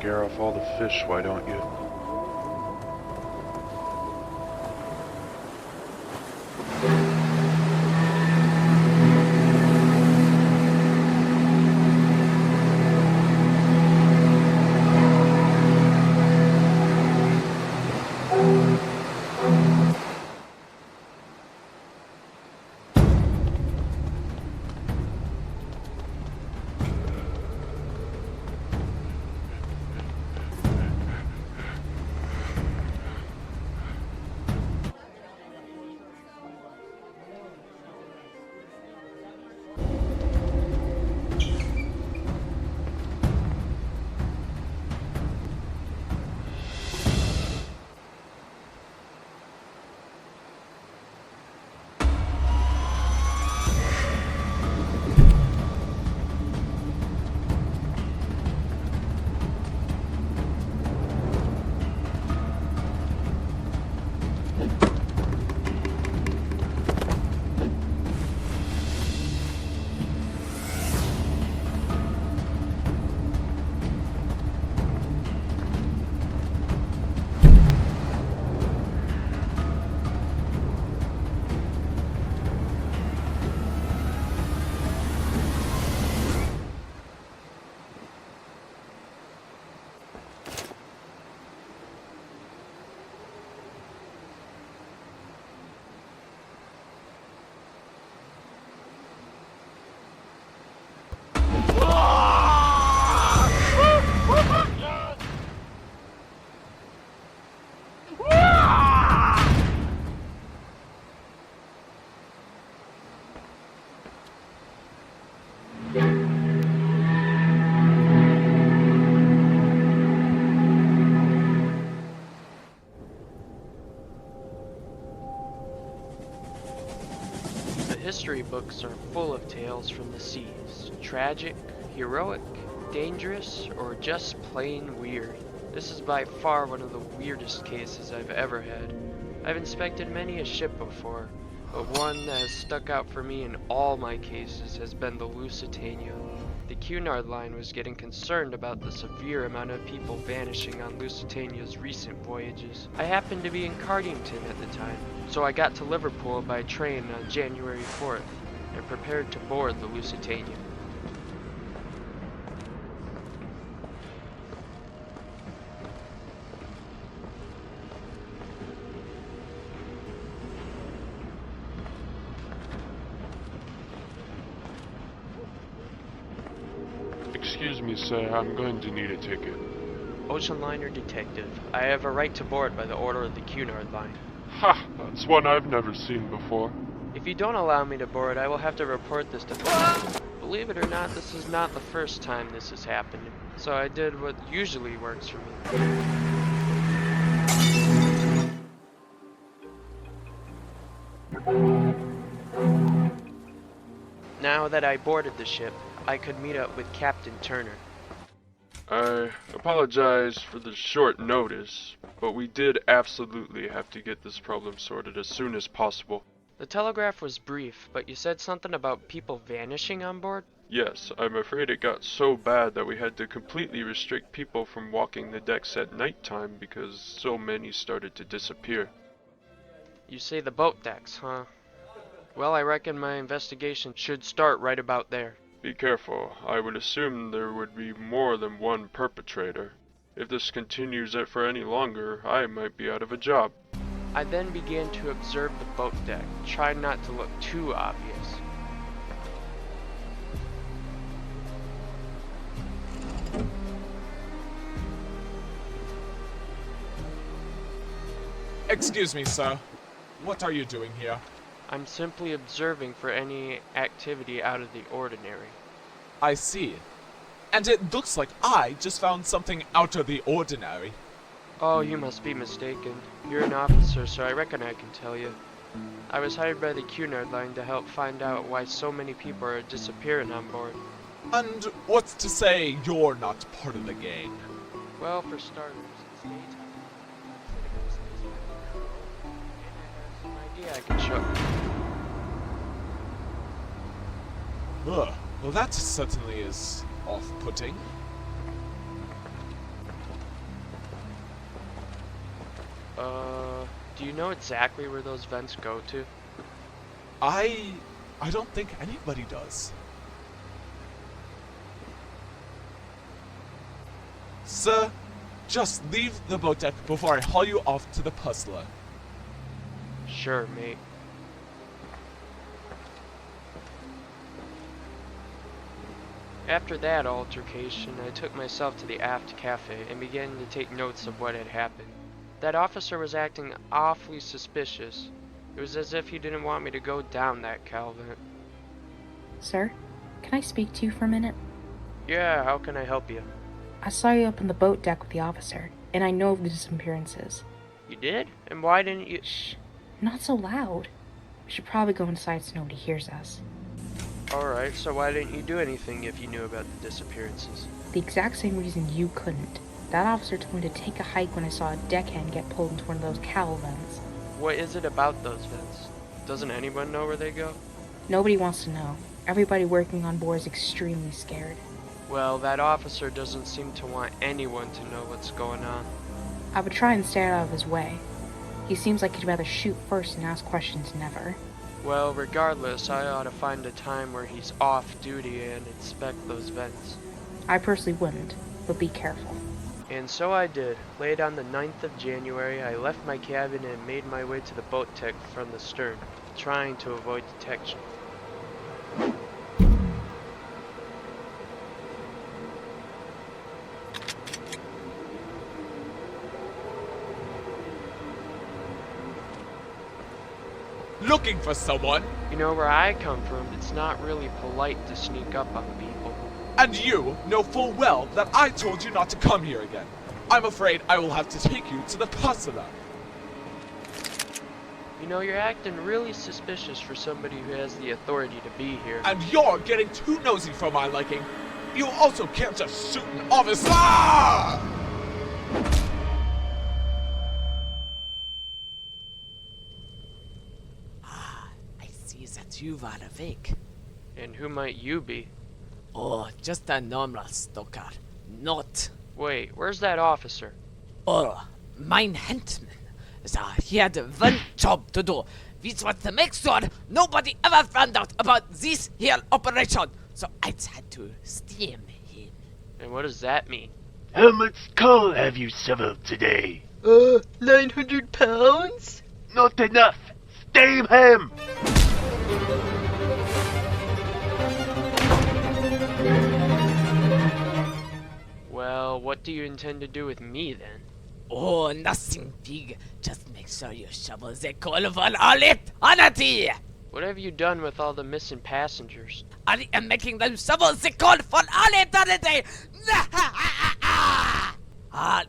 scare off all the fish, why don't you? History books are full of tales from the seas. Tragic, heroic, dangerous, or just plain weird. This is by far one of the weirdest cases I've ever had. I've inspected many a ship before, but one that has stuck out for me in all my cases has been the Lusitania. The Cunard line was getting concerned about the severe amount of people vanishing on Lusitania's recent voyages. I happened to be in Cardington at the time, so I got to Liverpool by train on January 4th and prepared to board the Lusitania. Excuse me, sir, I'm going to need a ticket. Ocean liner detective. I have a right to board by the order of the Cunard line. Ha! That's one I've never seen before. If you don't allow me to board, I will have to report this to... Believe it or not, this is not the first time this has happened, so I did what usually works for me. Now that I boarded the ship, I could meet up with Captain Turner. I apologize for the short notice, but we did absolutely have to get this problem sorted as soon as possible. The telegraph was brief, but you said something about people vanishing on board? Yes, I'm afraid it got so bad that we had to completely restrict people from walking the decks at nighttime because so many started to disappear. You say the boat decks, huh? Well, I reckon my investigation should start right about there. Be careful. I would assume there would be more than one perpetrator. If this continues for any longer, I might be out of a job. I then began to observe the boat deck, trying not to look too obvious. Excuse me, sir. What are you doing here? I'm simply observing for any activity out of the ordinary. I see. And it looks like I just found something out of the ordinary. Oh, you must be mistaken. You're an officer, so I reckon I can tell you. I was hired by the Cunard line to help find out why so many people are disappearing on board. And what's to say you're not part of the gang? Well, for starters, it's daytime. And I have some idea I can show. Ugh, well that certainly is off-putting. Do you know exactly where those vents go to? I don't think anybody does. Sir, just leave the boat deck before I haul you off to the puzzler. Sure, mate. After that altercation, I took myself to the aft cafe and began to take notes of what had happened. That officer was acting awfully suspicious. It was as if he didn't want me to go down that Calvin. Sir, can I speak to you for a minute? Yeah, how can I help you? I saw you up on the boat deck with the officer, and I know of the disappearances. You did? And why didn't you? Shh, not so loud. We should probably go inside so nobody hears us. Alright, so why didn't you do anything if you knew about the disappearances? The exact same reason you couldn't. That officer told me to take a hike when I saw a deckhand get pulled into one of those cowl vents. What is it about those vents? Doesn't anyone know where they go? Nobody wants to know. Everybody working on board is extremely scared. Well, that officer doesn't seem to want anyone to know what's going on. I would try and stay out of his way. He seems like he'd rather shoot first and ask questions never. Well, regardless, I ought to find a time where he's off duty and inspect those vents. I personally wouldn't, but be careful. And so I did. Late on the 9th of January, I left my cabin and made my way to the boat deck from the stern, trying to avoid detection. Looking for someone? You know, where I come from, it's not really polite to sneak up on people. And you know full well that I told you not to come here again. I'm afraid I will have to take you to the puzzler. You know, you're acting really suspicious for somebody who has the authority to be here. And you're getting too nosy for my liking. You also can't just shoot an officer! Ah! I see that you are awake. And who might you be? Oh, just a normal stalker. Not. Wait, where's that officer? Oh, mein Handman. So he had one job to do, which was to make sure nobody ever found out about this here operation. So I had to steam him. And what does that mean? How much coal have you shoveled today? 900 pounds? Not enough! Steam him! Well, what do you intend to do with me then? Oh, nothing big. Just make sure you shovel the coal for all eternity. What have you done with all the missing passengers? I am making them shovel the coal for all eternity.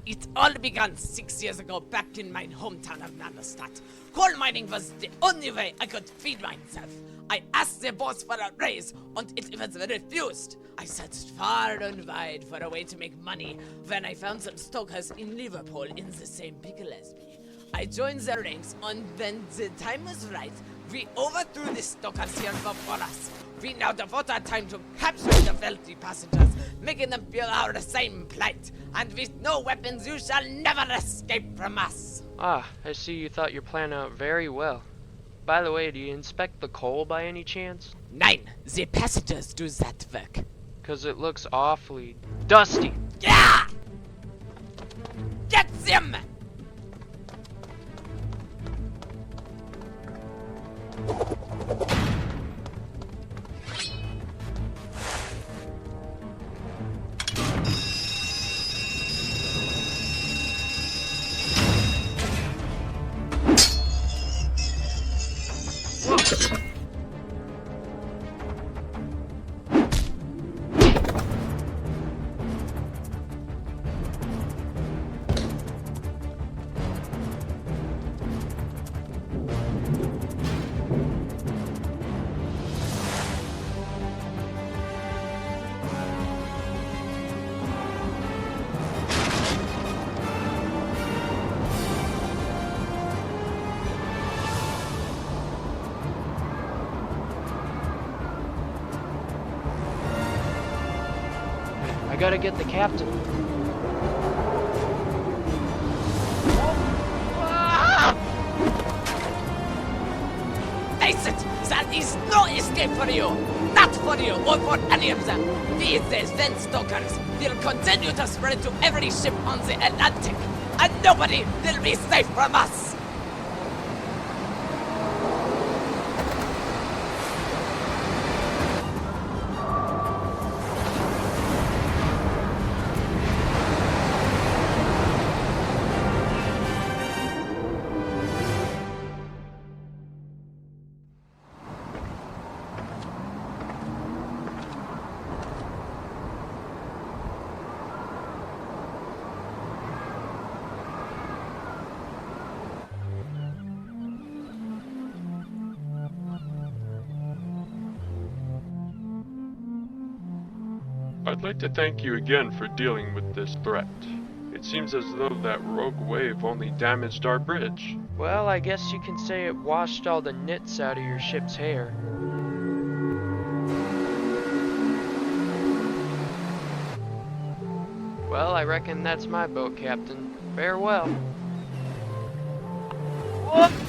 It all began 6 years ago back in my hometown of Nanostad. Coal mining was the only way I could feed myself. I asked the boss for a raise, and it was refused. I searched far and wide for a way to make money when I found some stokers in Liverpool in the same pickle as me. I joined their ranks, and when the time was right, we overthrew the stokers here before us. We now devote our time to capturing the wealthy passengers, making them feel our same plight. And with no weapons, you shall never escape from us. Ah, I see you thought your plan out very well. By the way, do you inspect the coal by any chance? Nein, the passengers do that work. 'Cause it looks awfully dusty. Yeah! Get them! I gotta get the captain. face it, there is no escape for you. Not for you or for any of them. We, the Stalkers, will continue to spread to every ship on the Atlantic, and nobody will be safe from us. I'd like to thank you again for dealing with this threat. It seems as though that rogue wave only damaged our bridge. Well, I guess you can say it washed all the nits out of your ship's hair. Well, I reckon that's my boat, Captain. Farewell. Whoop!